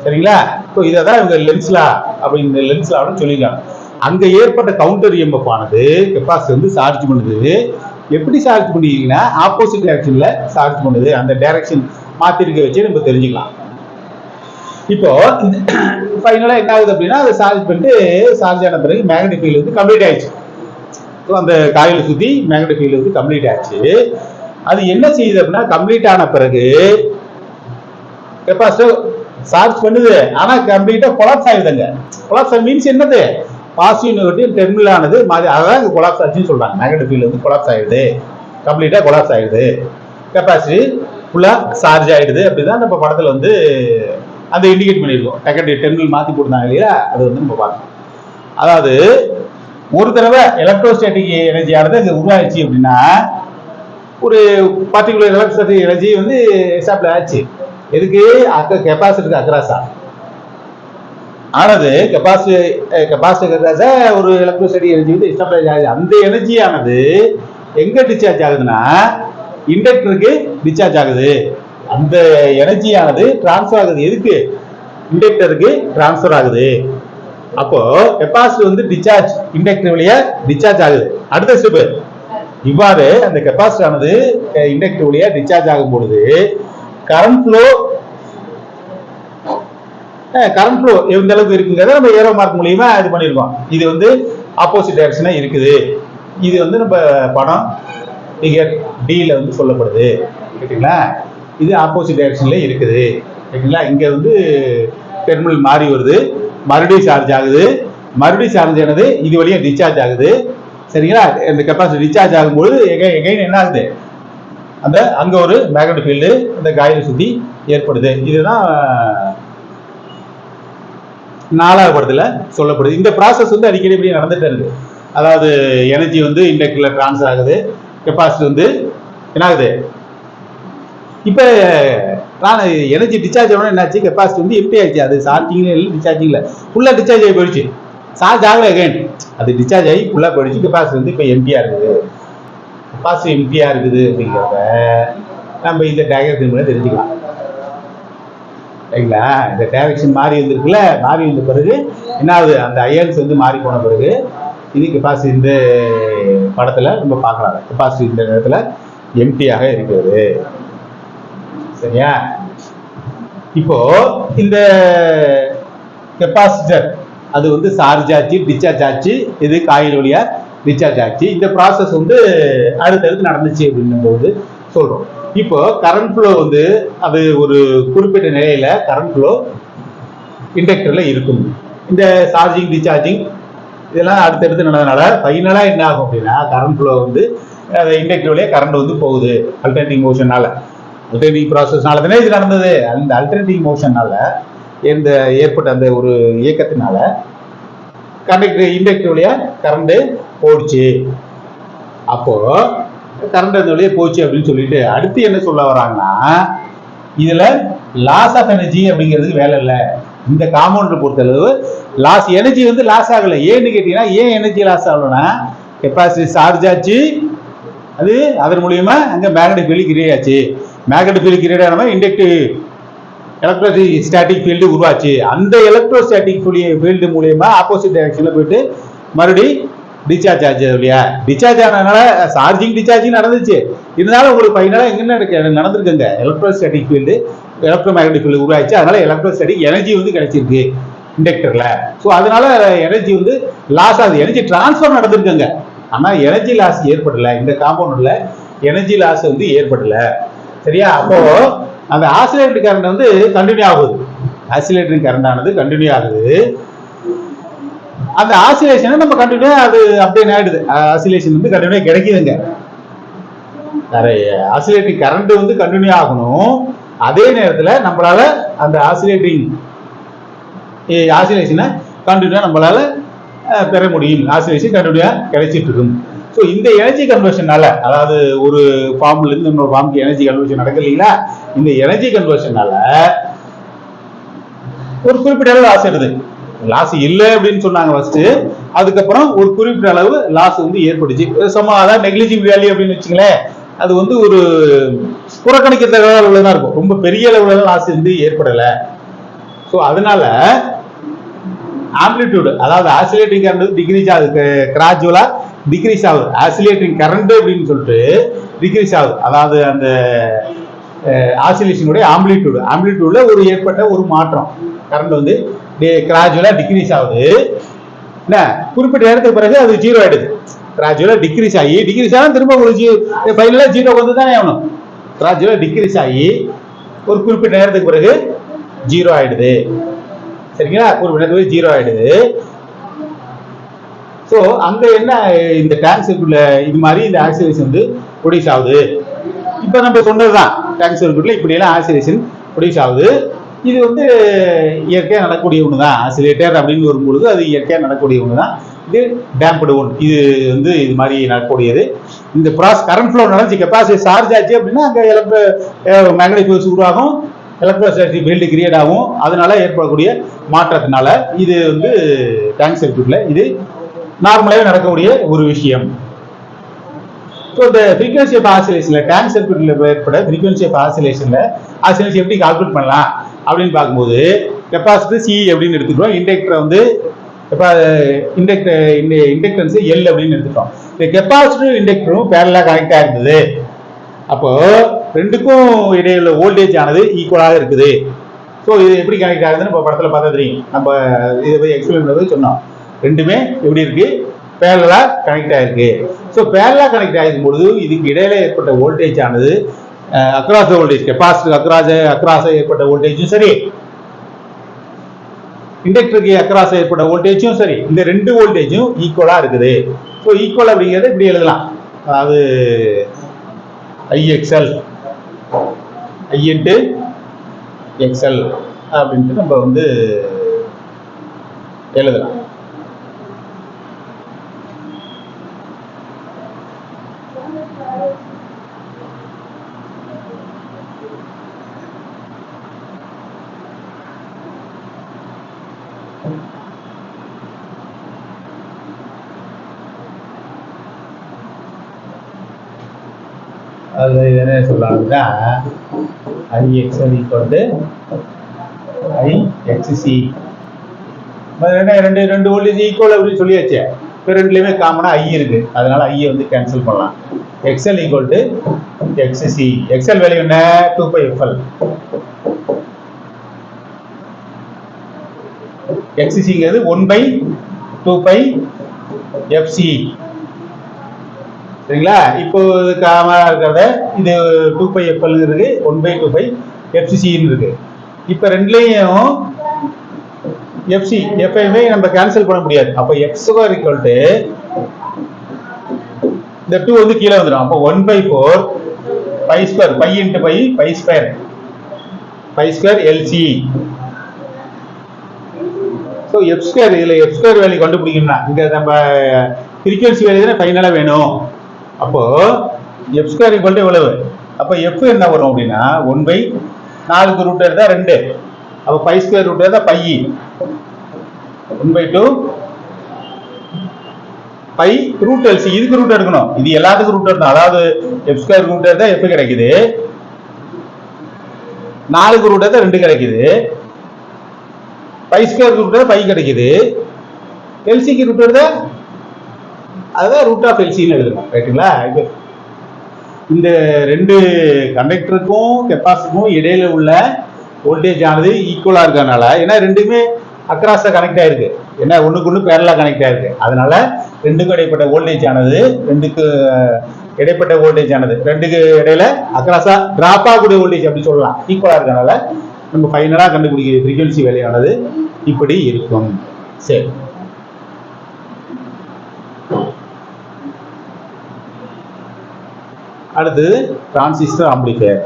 சரிங்களா? ஸோ இதை தான் இவங்க லென்ஸ்லா அப்படின்னு லென்ஸ்லான்னு சொல்லியிருக்காங்க. அங்க ஏற்பட்ட கவுண்டர் இஎம்எஃப் ஆனது கெப்பாசிட்டி வந்து சார்ஜ் பண்ணுது. எப்படி சார்ஜ் பண்ணிங்கன்னா ஆப்போசிட் டைரக்ஷன்ல சார்ஜ் பண்ணுது. அந்த டைரக்ஷன் மாத்திருக்க வச்சு நம்ம தெரிஞ்சுக்கலாம். இப்போ ஃபைனலா என்ன ஆகுது அப்படின்னா அதை சார்ஜ் பண்ணிட்டு சார்ஜ் ஆன பிறகு மேக்னெட்டிக் ஃபீல்டு வந்து கம்ப்ளீட் ஆயிடுச்சு. அந்த காயிலை சுத்தி மேக்னெட்டிக் ஃபீல்டு வந்து கம்ப்ளீட் ஆயிடுச்சு. அது என்ன செய்யுது அப்படின்னா கம்ப்ளீட் ஆன பிறகு கெப்பாசிட்டர் சார்ஜ் பண்ணுது, ஆனா கம்ப்ளீட்டா கொலாப்ஸ் ஆயிடுதுங்க. கொலாப்ஸ் மீன்ஸ் என்னது? பாசிட்டிவ் நெகட்டிவ் டெர்மினல் ஆனது அதான் கொலாப்ஸ் ஆச்சுன்னு சொல்றாங்க. மேக்னெட்டிக் ஃபீல்டு வந்து கொலாப்ஸ் ஆயிடுது, கம்ப்ளீட்டா கொலாப்ஸ் ஆயிடுது, கெப்பாசிட்டி ஃபுல்லா சார்ஜ் ஆயிடுது. அப்படிதான் நம்ம படத்துல வந்து அதை இண்டிகேட் பண்ணியிருக்கோம். நெகட்டிவ் டெர்மினல் மாத்தி போட்டாங்க இல்லையா, அது வந்து நம்ம பார்க்கணும். அதாவது ஒரு தடவை எலக்ட்ரோஸ்டாட்டிக் எனர்ஜியானது அங்கே உருவாயிடுச்சு அப்படின்னா ஒரு பர்டிகுலர் எலக்ட்ரோஸ்டாட்டிக் எனர்ஜி வந்து எஸ்டாப்ளிஷ் ஆச்சு. எதுக்கு? கெப்பாசிட்டருக்கு அக்ராஸா ஆனது கெப்பாசிட்டர் அக்ராஸா ஒரு எலக்ட்ரோஸ்டாட்டிக் எனர்ஜி வந்து எஸ்டாப்ளிஷ் ஆகுது. அந்த எனர்ஜியானது எங்க டிஸ்சார்ஜ் ஆகுதுன்னா இண்டக்டருக்கு டிஸ்சார்ஜ் ஆகுது. அந்த எனர்ஜியானது டிரான்ஸ்ஃபர் ஆகுது. எதுக்கு? இண்டக்டருக்கு டிரான்ஸ்ஃபர் ஆகுது. அப்போ கெப்பாசிட்டி வந்து டிஸ்சார்ஜ் இண்டக்டர் வழியா டிஸ்சார்ஜ் ஆகுது. அடுத்த ஸ்டெப் இவ்வாறு அந்த கெப்பாசிட்டி ஆனது இண்டக்டர் வழியா டிஸ்சார்ஜ் ஆகும் பொழுது கரண்ட் ஃப்ளோ எந்த அளவுக்கு இருக்குங்கிறத நம்ம ஏரோ மார்க் மூலியமா இது பண்ணிருக்கோம். இது வந்து ஆப்போசிட் டைரக்ஷனா இருக்குது. இது வந்து நம்ம படம் ஃபிகர் டில வந்து சொல்லப்படுது. கேட்டீங்களா? இது ஆப்போசிட் டைரக்ஷன்ல இருக்குது. ஓகேங்களா? இங்க வந்து டெர்மினல் மாறி வருது, மறுபடியும் சார்ஜ் ஆகுது, மறுபடியும் சார்ஜ் ஆனது இது வழியா டிஸ்சார்ஜ் ஆகுது. சரிங்களா? இந்த கெப்பாசிட்டி டிஸ்சார்ஜ் ஆகும்போது எகைன் என்ன ஆகுது? அந்த அங்க ஒரு மேக்னெட்டிக் ஃபீல்டு அந்த காயிலை சுத்தி ஏற்படுது. இதுதான் 4வது படத்துல சொல்லப்படுது. இந்த ப்ராசஸ் வந்து அடிக்கடி இப்படி நடந்துட்டு இருக்கு. அதாவது எனர்ஜி வந்து இண்டக்டர்ல டிரான்ஸ்ஃபர் ஆகுது, கெப்பாசிட்டி வந்து என்ன ஆகுது? இப்ப எனர்ஜி டிஸ்சார்ஜ் ஆகணும் என்னாச்சு? கெப்பாசிட்டி வந்து எப்படி ஆயிடுச்சு? அது சார்ஜிங்ல இல்லை, டிஸ்சார்ஜிங்ல ஃபுல்லா டிஸ்சார்ஜ் ஆகி போயிடுச்சு. சார்ஜ் ஆகல அகைன் அது டிஸ்சார்ஜ் ஆகி ஃபுல்லா போயிடுச்சு. கெப்பாசிட்டி வந்து இப்போ எம்டியா இருக்குது. கெப்பாசிட்டி எம்டியா இருக்குது அப்படிங்கிறத நம்ம இந்த டயக்ராம் மூலம் தெரிஞ்சுக்கலாம். சரிங்களா? இந்த டைரக்ஷன் மாறி வந்திருக்குல்ல, மாறி வந்த பிறகு என்ன ஆகுது? அந்த அயன்ஸ் வந்து மாறி போன பிறகு இது கெப்பாசிட்டி இந்த படத்துல நம்ம பார்க்கலாம். கெப்பாசிட்டி இந்த நேரத்துல எம்டியாக இருக்கிறது. சரியா? இப்போ இந்த கெப்பாசிட்டர் அது வந்து சார்ஜ் ஆச்சு, டிஸ்சார்ஜ் ஆச்சு, இது காயில் வழியா டிஸ்சார்ஜ் ஆச்சு. இந்த ப்ராசஸ் வந்து அடுத்தடுத்து நடந்துச்சு அப்படின்னும் போது சொல்றோம். இப்போ கரண்ட் ஃப்ளோ வந்து அது ஒரு குறிப்பிட்ட நிலையில கரண்ட் ஃப்ளோ இண்டக்டர்ல இருக்கும். இந்த சார்ஜிங் டிஸ்சார்ஜிங் இதெல்லாம் அடுத்தடுத்து நடந்ததுனால ஃபைனலா என்ன ஆகும் அப்படின்னா கரண்ட் ஃப்ளோ வந்து இண்டக்டர் வழியா கரண்ட் வந்து போகுது. அல்டர்னேட்டிங் மோஷனால, அல்டர்னேட்டிங் ப்ராசஸ்னால தானே இது நடந்தது. அந்த அல்டர்னேட்டிங் மோஷனால இந்த ஏற்பட்ட அந்த ஒரு இயக்கத்தினால இண்டக்டர் வழியா கரண்ட் போடுச்சு. அப்போ கரண்ட் அந்த வழியா போச்சு அப்படின்னு சொல்லிட்டு அடுத்து என்ன சொல்ல வராங்கன்னா, இதுல லாஸ் ஆஃப் எனர்ஜி அப்படிங்கிறதுக்கு வேலை இல்லை. இந்த காம்பவுண்டர் பொறுத்தளவு லாஸ் எனர்ஜி வந்து லாஸ் ஆகல. ஏன்னு கேட்டீங்கன்னா, ஏன் எனர்ஜி லாஸ் ஆகலன்னா கெப்பாசிட்டி சார்ஜ் ஆச்சு, அது அதன் மூலியமா அங்க மேக்னெட்டிக் ஃபீல்டு கிரியேட் ஆச்சு. மேக்னெட்டிக் ஃபீல்டு கிரியேட் ஆன இண்டக்டிவ் எலக்ட்ரோஸ்டாட்டிக் ஃபீல்டு உருவாச்சு. அந்த எலக்ட்ரோஸ்டாட்டிக் ஃபீல்டு மூலியமா ஆப்போசிட் டைரக்ஷன்ல போயிட்டு மறுபடியும் டிஸ்சார்ஜ் ஆச்சு இல்லையா. டிஸ்சார்ஜ் ஆனதுனால சார்ஜிங் டிஸ்சார்ஜிங் நடந்துச்சு. இருந்தாலும் உங்களுக்கு ஃபைனலா என்ன நடந்திருக்குங்க, electrostatic field electro magnetic field உருவாச்சு. அதனால எலக்ட்ரோஸ்டாட்டிக் எனர்ஜி வந்து கிடைச்சிருக்கு இண்டக்டர்ல. ஸோ அதனால எனர்ஜி வந்து லாஸ் ஆகுது, எனர்ஜி டிரான்ஸ்ஃபர் நடந்திருக்குங்க. ஆனா எனர்ஜி லாஸ் ஏற்படல. இந்த காம்பவுண்ட்ல எனர்ஜி லாஸ் வந்து ஏற்படல. சரியா? அப்போ அந்த ஆசிலேட்டரி கரண்ட் வந்து கண்டினியூ ஆகுது. ஆசிலேட்டரி கரண்ட் ஆனது கண்டினியூ ஆகுது. அந்த ஆசிலேஷனை நம்ம கண்டினியூ அது அப்படியே ஆயிடுது. ஆசிலேஷன் வந்து கண்டினியூ கிடைக்குதுங்க. ஆசிலேட்டரி கரண்ட் வந்து கண்டினியூ ஆகணும். அதே நேரத்தில் நம்மளால அந்த ஆசிலேஷனை கண்டினியூ நம்மளால பெற முடியும். ஆசிலேஷன் கண்டினியூ கிடைச்சிட்டு இருக்கும். ஸோ இந்த எனர்ஜி கன்வர்ஷனால, அதாவது ஒரு ஃபார்ம்ல இருந்து இன்னொரு ஃபார்முக்கு எனர்ஜி கன்வர்ஷன் நடக்குது இல்லைங்களா, இந்த எனர்ஜி கன்வர்ஷனால ஒரு குறிப்பிட்ட அளவு லாஸ் எடுது. லாஸ் இல்லை அப்படின்னு சொன்னாங்க ஃபர்ஸ்ட். அதுக்கப்புறம் ஒரு குறிப்பிட்ட அளவு லாஸ் வந்து ஏற்பட்டுச்சு. அதாவது நெக்லிஜிபிள் வேல்யூ அப்படின்னு வச்சுங்களேன், அது வந்து ஒரு புறக்கணிக்கத்தக்க அளவுல தான் இருக்கும். ரொம்ப பெரிய அளவுல லாஸ் வந்து ஏற்படலை. ஸோ அதனால ஆம்பிளிடியூட், அதாவது ஆசிலேட்டிங் கரண்ட் டிக்ரீஸ் ஆகுது, கிராஜுவலா டிக்ரீஸ் ஆகுது. ஆசிலேட்டிங் கரண்ட் அப்படின்னு சொல்லிட்டு டிக்ரீஸ் ஆகுது. அதாவது அந்த ஆசிலேஷனுடைய ஆம்பிளிடியூட்ல ஒரு ஏற்பட்ட ஒரு மாற்றம், கரண்ட் வந்து கிராஜுவலா டிக்ரீஸ் ஆகுது. என்ன குறிப்பிட்ட நேரத்துக்கு பிறகு அது ஜீரோ ஆயிடுது. கிராஜுவலா டிக்ரீஸ் ஆனா திரும்ப ஒரு ஃபைனலா ஜீரோ வந்து தானே ஆகணும். கிராஜுவலா டிக்ரீஸ் ஆகி ஒரு குறிப்பிட்ட நேரத்துக்கு பிறகு ஜீரோ ஆயிடுது. சரிங்களா? குறிப்பிட்ட நேரத்துக்கு ஜீரோ ஆயிடுது. ஸோ அங்க என்ன, இந்த டேங்க் சர்க்யூட்ல இது மாதிரி இந்த ஆக்சிலேஷன் வந்து ப்ரொடியூஸ் ஆகுது. இப்போ நம்ம சொன்னதுதான், டேங்க் சர்க்யூட்ல இப்படி எல்லாம் ஆக்சிலேஷன் ப்ரொடியூஸ் ஆகுது. இது வந்து இயற்கையாக நடக்கக்கூடிய ஒன்று தான். ஆசிலேட்டர் அப்படின்னு வரும்பொழுது அது இயற்கையாக நடக்கக்கூடிய ஒன்று தான். இது டேம்படு ஒன், இது வந்து இது மாதிரி நடக்கக்கூடியது. இந்த கரண்ட் ஃப்ளோ நடந்துச்சு, கெப்பாசிட்டி சார்ஜ் ஆச்சு அப்படின்னா அங்கே மேக்னெட்டிக் ஃபீல்ட்ஸ் உருவாகும், எலக்ட்ரோஸ்டாட்டிக் ஃபீல்டு கிரியேட் ஆகும். அதனால ஏற்படக்கூடிய மாற்றத்தினால இது வந்து டேங்க் சர்க்யூட்ல இது நார்மலாகவே நடக்கக்கூடிய ஒரு விஷயம். ஸோ இந்த ஃப்ரீக்வன்சி ஆஃப் ஆசிலேஷன்ல, டேங்க் சர்க்யூட்ல ஏற்பட ஃப்ரீக்வன்சி ஆஃப் ஆசிலேஷன் எப்படி கால்குலேட் பண்ணலாம் அப்படின்னு பார்க்கும்போது, கெப்பாசிட்டர் சி அப்படின்னு எடுத்துக்கிறோம். இண்டக்டரை வந்து இண்டக்டன்ஸ் எல் அப்படின்னு எடுத்துட்டோம். இந்த கெப்பாசிட்டரும் இண்டக்டரும் பேரலா கனெக்ட் ஆயிருந்தது. அப்போ ரெண்டுக்கும் இடையில வோல்டேஜ் ஆனது ஈக்குவலாக இருக்குது. ஸோ இது எப்படி கனெக்ட் ஆகுதுன்னு இப்போ படத்தில் பார்த்தா தெரியும். நம்ம இதை போய் எக்ஸ்பிளைன் பண்ணது சொன்னோம். ரெண்டுமே எப்படி இருக்கு, பேரலா கனெக்ட் ஆயிருக்கு. ஸோ பேரலா கனெக்ட் ஆகிருக்கும் பொழுது இதுக்கு இடையில ஏற்பட்ட வோல்டேஜ் ஆனது அக்ராஸ் வோல்டேஜ், கெப்பாசிட்டர் அக்ராஸ் ஏற்பட்ட வோல்டேஜும் சரி, இண்டக்டருக்கு அக்ராஸ் ஏற்பட்ட வோல்டேஜும் சரி, இந்த ரெண்டு வோல்டேஜும் ஈக்குவலா இருக்குது. ஸோ ஈக்குவல் அப்படிங்கிறத இப்படி எழுதலாம். அதாவது IXL I into XL அப்படின்ட்டு நம்ம வந்து எழுதலாம். அது என்ன சொல்லலாம்னா IXL ஈக்குவல் IXC. ரெண்டு வோல்டேஜ் ஈக்குவல் அப்படின்னு சொல்லியாச்சு. இப்போ ரெண்டுலேயுமே காமனாக I இருக்கு, அதனால ஐயை வந்து கேன்சல் பண்ணலாம். XL equal to XC. XL value என்ன, 2πfL. XCங்கிறது 1/2πfc. சரிங்களா? இப்போ இருக்கிறத இது 2πfl இருக்கு, 1/2πfcc இருக்கு. இப்ப ரெண்டுலயும் fc எப்பயுமே நம்ம கேன்சல் பண்ண முடியாது. அப்ப x ஸ்கொயர் ஈக்குவல் டு இந்த 2 வந்து கீழே வந்துடும். அப்போ 1/4 pi square, pi into pi, pi square LC. So F square, இதுல எஃப் ஸ்கொயர் வேல்யூ கண்டுபிடிக்கணும்னா இங்க நம்ம ஃப்ரீக்வன்சி வேல்யூ தானே ஃபைனலா வேணும். அப்போ எஃப் ஸ்கொயர் ஈக்குவல் டு எவ்வளவு? அப்போ எஃப் என்ன வரும் அப்படின்னா 1/4க்கு ரூட் எடுத்தா 2, அப்போ பை ஸ்கொயர் ரூட் எடுத்தா பை 1/2 பை ரூட் எல்சி. இதுக்கு ரூட் எடுக்கணும், இது எல்லாத்துக்கும் ரூட் எடுக்கணும். அதாவது எஃப் ஸ்கொயர் ரூட் எடுத்தா எஃப் கிடைக்குது, 4க்கு ரூட் எடுத்தா 2 கிடைக்குது, பை ஸ்கொயர் ரூட் எடுத்தா பை கிடைக்குது, எல்சிக்கு ரூட் எடுத்தா அதுதான் ரூட் ஆஃப் எல்சின்னு எழுதணும். ரைட்டுங்களா? இந்த ரெண்டு கண்டக்டருக்கும் கெப்பாசிட்டருக்கும் இடையில உள்ள வோல்டேஜ் ஆனது ஈக்குவலா இருக்கனால, ஏன்னா ரெண்டுமே அக்ராஸா கனெக்ட் ஆயிருக்கு, ஏன்னா ஒண்ணுக்கு ஒண்ணு பேரலா கனெக்ட் ஆயிருக்கு. அதனால ரெண்டுக்கு இடைப்பட்ட வோல்டேஜ் ஆனது, ரெண்டுக்கு இடையில அக்ராஸா டிராப் ஆகக்கூடிய வோல்டேஜ் அப்படி சொல்லலாம், ஈக்குவலா இருக்கனால நம்ம ஃபைனலா கண்டுபிடிக்கிற ஃப்ரீக்வன்சி வேல்யூவானது இப்படி இருக்கும். சரி, அடுத்து டிரான்சிஸ்டர் ஆம்பிளிஃபையர்.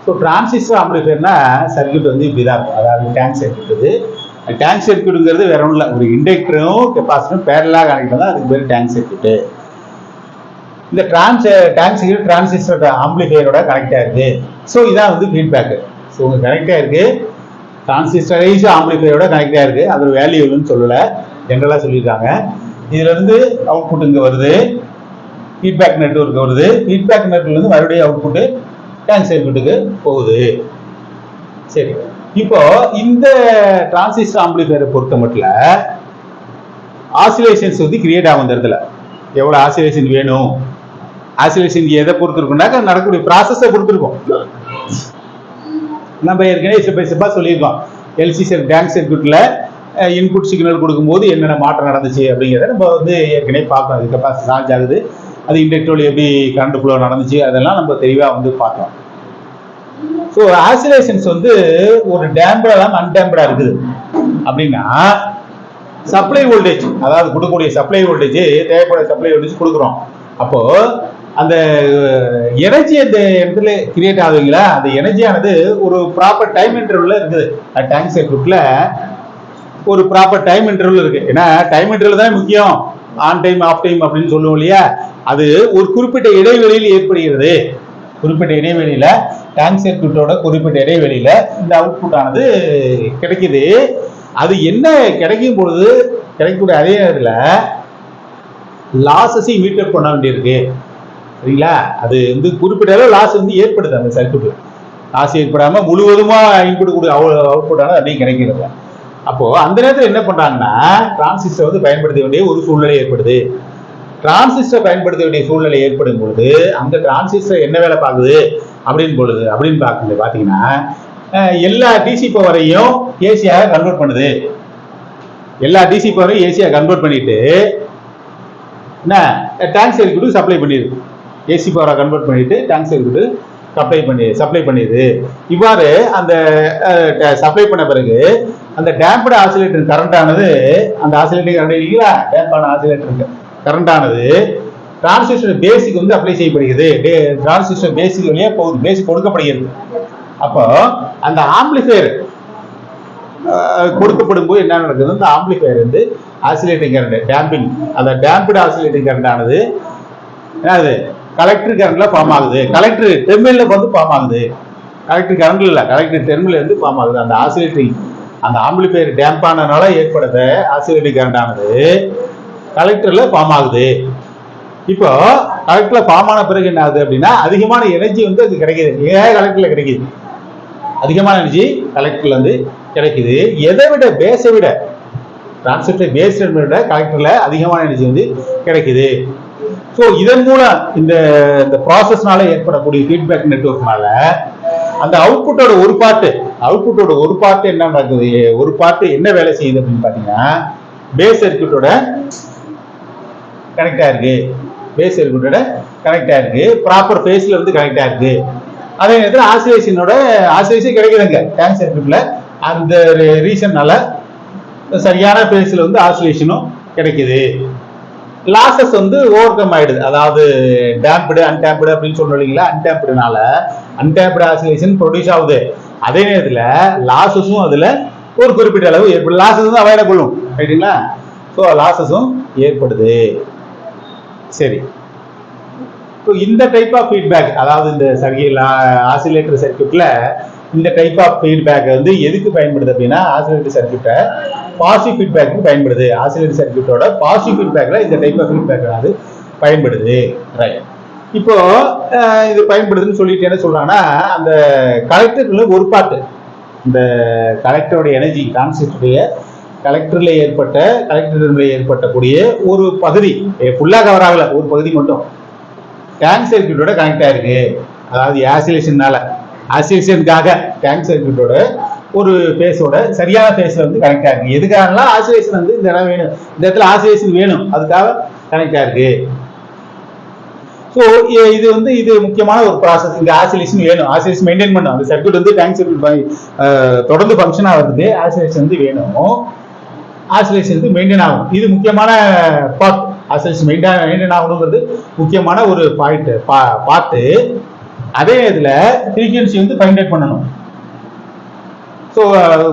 ஸோ டிரான்சிஸ்டர் ஆம்பிளிஃபையர்னா சர்க்யூட் வந்து இப்படிதான் இருக்கும். அதாவது டேங்க் சர்க்யூட். இது டேங்க் சர்க்யூட்டுங்கிறது வேற ஒன்றும் இல்லை, ஒரு இண்டக்டரும் கெப்பாசிட்டரும் பேரலாக கனெக்ட் பண்ணால் அதுக்கு பேர் டேங்க் சர்க்யூட்டு. இந்த டேங்க் சர்க்யூட் டிரான்சிஸ்டர் ஆம்பிளிஃபையரோட கனெக்ட் ஆயிருக்கு. ஸோ இதான் வந்து ஃபீட்பேக். ஸோ உங்க கனெக்ட் ஆயிருக்கு, டிரான்சிஸ்டரைஸ் ஆம்பிளிஃபையரோட கனெக்ட் ஆயிருக்கு. அது ஒரு வேல்யூ எவ்வளோன்னு சொல்லலை, ஜென்ரலாக சொல்லியிருக்காங்க. இதுல இருந்து அவுட்புட் இங்க வருது, ஃபீட்பேக் நெட்வொர்க் வருது, ஃபீட்பேக் நெட்வொர்க்ல இருந்து மறுபடியும் அவுட்புட் டேங்க் சர்க்யூட்டுக்கு போகுது. சரி, இப்போ இந்த டிரான்சிஸ்டர் ஆம்பிளிஃபையரை பொறுத்த மட்டும் ஆசிலேஷன்ஸ் வந்து கிரியேட் ஆகும். இந்த இடத்துல எவ்வளவு ஆசிலேஷன் வேணும், ஆசிலேஷன் எதை பொறுத்து இருக்கும்னாக்க நடக்கக்கூடிய ப்ராசஸை பொறுத்து இருக்கும். நம்ம ஏற்கனவே ஸ்டெப் சொல்லியிருக்கோம், எல்சி டேங்க் சர்க்யூட்ல இன்புட் சிக்னல் கொடுக்கும்போது என்னென்ன மாற்றம் நடந்துச்சு அப்படிங்கிறத நம்ம வந்து ஏற்கனவே பார்க்கணும். அது கெப்பாசிட்டி சார்ஜ் ஆகுது, அது இண்டக்டர்ல எப்படி கரண்ட் ஃப்ளோ நடந்துச்சு, அதெல்லாம் நம்ம தெளிவாக வந்து பார்த்தோம். ஸோ ஆசிலேஷன்ஸ் வந்து ஒரு டேம்படா இல்லாமல் அன்டேம்படா இருக்குது அப்படின்னா, சப்ளை வோல்டேஜ், அதாவது கொடுக்கக்கூடிய சப்ளை வோல்டேஜ், தேவைப்பட சப்ளை வோல்டேஜ் கொடுக்குறோம். அப்போ அந்த எனர்ஜி அந்த இடத்துல கிரியேட் ஆகுதுங்களா, அந்த எனர்ஜியானது ஒரு ப்ராப்பர் டைம் இன்டர்வல்ல இருக்குது. டேங்க் சர்க்யூட்ல ஒரு ப்ராப்பர் டைம் இன்டர்வல் இருக்கு. ஏன்னா டைம் இன்டர்வல் தான் முக்கியம், ஆன் டைம் ஆஃப் டைம் அப்படின்னு சொல்லுவோம் இல்லையா. அது ஒரு குறிப்பிட்ட இடைவெளியில் ஏற்படுகிறது. குறிப்பிட்ட இடைவெளியில டேங்க் சர்க்யூட்டோட குறிப்பிட்ட இடைவெளியில இந்த அவுட்புட் ஆனது கிடைக்குது. அது என்ன கிடைக்கும் பொழுது கிடைக்கக்கூடிய அதே நேரத்தில் லாஸஸையும் மீட்டர் பண்ண வேண்டியிருக்கு. சரிங்களா? அது வந்து குறிப்பிட்ட அளவு லாஸ் வந்து ஏற்படுது. அந்த சர்க்யூட் லாஸ் ஏற்படாம முழுவதுமா இன்புட் கொடு அவுட்புட் ஆனது அப்படியே கிடைக்கிறது. அப்போ அந்த நேரத்தில் என்ன பண்றாங்கன்னா, டிரான்சிஸ்டர் வந்து பயன்படுத்த வேண்டிய ஒரு சூழ்நிலை ஏற்படுது. டிரான்சிஸ்டர் பயன்படுத்த வேண்டிய சூழ்நிலை ஏற்படும் பொழுது அந்த டிரான்சிஸ்டர் என்ன வேலை பார்க்குது அப்படின்னு பார்க்கும்போது பார்த்தீங்கன்னா, எல்லா டிசி பவரையும் ஏசியாக கன்வெர்ட் பண்ணுது. எல்லா டிசி பவரையும் ஏசியாக கன்வெர்ட் பண்ணிட்டு என்ன டேங்க் சர்க்யூட்டுக்கு சப்ளை பண்ணிடுது. ஏசி பவரை கன்வெர்ட் பண்ணிட்டு டேங்க் சர்க்யூட்டு சப்ளை பண்ணிடுது. இவ்வாறு அந்த சப்ளை பண்ண பிறகு அந்த டேம்பட் ஆசிலேட்டர் கரண்ட் ஆனது, அந்த ஆசிலேட்டர் கரண்ட் இல்லைங்களா, டேம்பான ஆசிலேட்டர் கரண்ட் ஆனது டிரான்சிஸ்டர் பேசிக் வந்து அப்ளை செய்யப்படுகிறது. டிரான்சிஸ்டர் பேசிக் வழியா போகுது, பேசிக் கொடுக்கப்படுகிறது. அப்போ அந்த ஆம்பிளிஃபையர் கொடுக்கப்படும் போது என்ன நடக்குது, அந்த ஆம்பிளிஃபையர் வந்து ஆசிலேட்டிங் கரண்ட் டேம்பிங், அந்த டேம்பட் ஆசிலேட்டிங் கரண்ட் ஆனது என்னது கலெக்டர் கரண்ட்ல ஃபார்ம் ஆகுது. கலெக்டர் டெர்மினல்ல வந்து ஃபார்ம் ஆகுது. கலெக்டர் கரண்ட் இல்ல, கலெக்டர் டெர்மினல் வந்து ஃபார்ம் ஆகுது. அந்த ஆசிலேட்டிங், அந்த ஆம்பிளிஃபையர் டேம்ப் ஆனதுனால ஏற்படுற ஆசிலேட்டிங் கரண்ட் ஆனது கலெக்டர்ல ஃபார்ம் ஆகுது. இப்போ கலெக்டர்ல ஃபார்ம் ஆன பிறகு என்ன ஆகுது அப்படின்னா, அதிகமான எனர்ஜி வந்து அது கிடைக்குது. ஏன் கலெக்டர்ல கிடைக்குது? அதிகமான எனர்ஜி கலெக்டர்ல வந்து கிடைக்குது. எதை விட, பேஸை விட, டிரான்சிஸ்டர் பேஸ் விட கலெக்டர்ல அதிகமான எனர்ஜி வந்து கிடைக்குது. ஸோ இதன் மூலம் இந்த ப்ராசஸ்னால ஏற்படக்கூடிய ஃபீட்பேக் நெட்வொர்க்னால அந்த அவுட்புட்டோட ஒரு பார்ட் என்ன நடக்குது, ஒரு பார்ட் என்ன வேலை செய்யுது அப்படின்னு பாத்தீங்கன்னா பேஸ் சர்க்யூட்டோட கனெக்ட் ஆயிருக்கு, பேஸ் சர்க்யூட்டோட கனெக்ட் ஆயிருக்கு, ப்ராப்பர் பேஸ்ல இருந்து கனெக்ட் ஆயிருக்கு. அதே நேரத்தில் ஆசிலேஷன் கிடைக்குதுங்க டேங்க் சர்க்யூட்ல. அந்த ரீசன்னால சரியான பேஸ்ல வந்து ஆசிலேஷனும் கிடைக்குது. லாசஸ் வந்து ஓவர் கம் ஆயிடுது. அதாவது டேம்ப்டு அன்டேம்ப்டு அப்படின்னு சொல்றோம் இல்லைங்களா, அன்டேம்ப்டுனால அன்டேம்ப்டு ஆசிலேஷன் ப்ரொடியூஸ் ஆகுது. அதே நேரத்தில் லாசஸும் அதுல ஒரு குறிப்பிட்ட அளவு ஏற்படுது. லாசஸ் தான் அவைலபிள் ரைட்டுங்களா. ஸோ லாசஸும் ஏற்படுது. சரி, இப்போ இந்த டைப் ஆஃப் ஃபீட்பேக், அதாவது இந்த ஆசிலேட்டர் சர்க்யூட்ல இந்த டைப் ஆஃப் ஃபீட்பேக் வந்து எதுக்கு பயன்படுது அப்படின்னா ஆசிலேட்டர் சர்க்யூட்டை பாசிட்டிவ் ஃபீட்பேக்கு பயன்படுது. ஆசிலேட்டர் சர்க்யூட்டோட பாசிட்டிவ் ஃபீட்பேக்ல இந்த டைப் ஆஃப் ஃபீட்பேக் அது பயன்படுது. ரைட், இப்போ இது பயன்படுதுன்னு சொல்லிட்டு என்ன சொல்றாங்கன்னா அந்த கலெக்டர்ல ஒரு பார்ட், இந்த கலெக்டரோட எனர்ஜி டிரான்சிஸ்டருடைய கலெக்டர்ல ஏற்பட்டக்கூடிய ஒரு பகுதி ஃபுல்லா கவர் ஆகல, ஒரு பகுதி மட்டும் டேங்க் சர்க்யூட்டோட கனெக்ட் ஆயிருக்கு. அதாவது ஆசிலேஷனுக்காக டேங்க் சர்க்யூட்டோட ஒரு பேஸோட சரியான பேஸ்ல வந்து கனெக்ட் ஆயிருக்கு. எதுக்காக ஆசிலேஷன் வந்து இந்த இடம் வேணும், இந்த இடத்துல ஆசிலேஷன் வேணும், அதுக்காக கனெக்ட் ஆயிருக்கு. ஸோ இது முக்கியமான ஒரு ப்ராசஸ். இங்க ஆசிலேஷன் வேணும், ஆசிலேஷன் மெயின்டைன் பண்ணும். அந்த சர்க்யூட் வந்து டேங்க் சர்க்யூட் தொடர்ந்து ஃபங்க்ஷன் ஆகிறதுக்கு ஆசிலேஷன் வந்து வேணும், ஆசிலேஷன் வந்து மெயின்டைன் ஆகும். இது முக்கியமான பார்ட். ஆசிலேஷன் மெயின்டைன் ஆகணுங்கிறது முக்கியமான ஒரு பார்ட்டு. அதே நேரத்தில் ஃப்ரீக்வன்சி வந்து ஃபைண்ட் பண்ணணும். ஸோ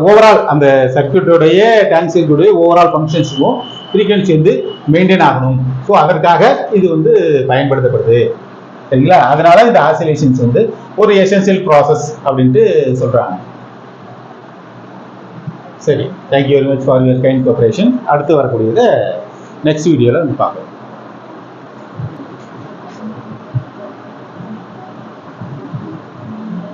ஓவரால் அந்த சர்க்யூட்டோடைய டேங்க் சர்க்யூட்டுடைய ஓவரால் ஃபங்க்ஷன்ஸுக்கும் ஃப்ரீக்வன்சி வந்து மெயின்டைன் ஆகணும். ஸோ அதற்காக இது வந்து பயன்படுத்தப்படுது சரிங்களா. அதனால இந்த ஆசிலேஷன்ஸ் வந்து ஒரு எசென்சியல் ப்ராசஸ் அப்படின்ட்டு சொல்றாங்க. சரி, thank you very much for your kind cooperation. அடுத்து வரக்கூடியதை நெக்ஸ்ட் வீடியோவில் பார்க்கலாம்.